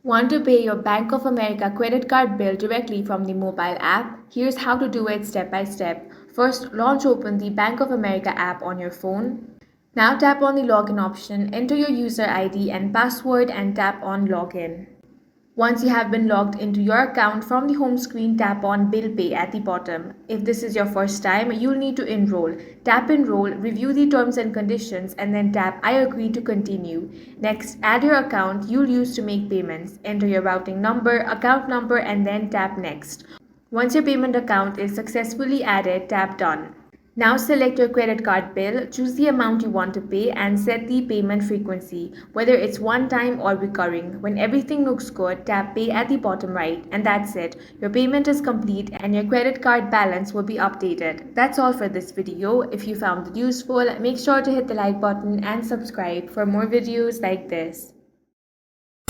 Want to pay your Bank of America credit card bill directly from the mobile app? Here's how to do it step by step. First, launch open the Bank of America app on your phone. Now tap on the login option, enter your user ID and password and tap on login. Once you have been logged into your account, from the home screen, tap on Bill Pay at the bottom. If this is your first time, you'll need to enroll. Tap Enroll, review the terms and conditions, and then tap I agree to continue. Next, add your account you'll use to make payments. Enter your routing number, account number, and then tap Next. Once your payment account is successfully added, tap Done. Now select your credit card bill, choose the amount you want to pay and set the payment frequency, whether it's one time or recurring. When everything looks good, tap Pay at the bottom right, and that's it. Your payment is complete and your credit card balance will be updated. That's all for this video. If you found it useful, make sure to hit the like button and subscribe for more videos like this.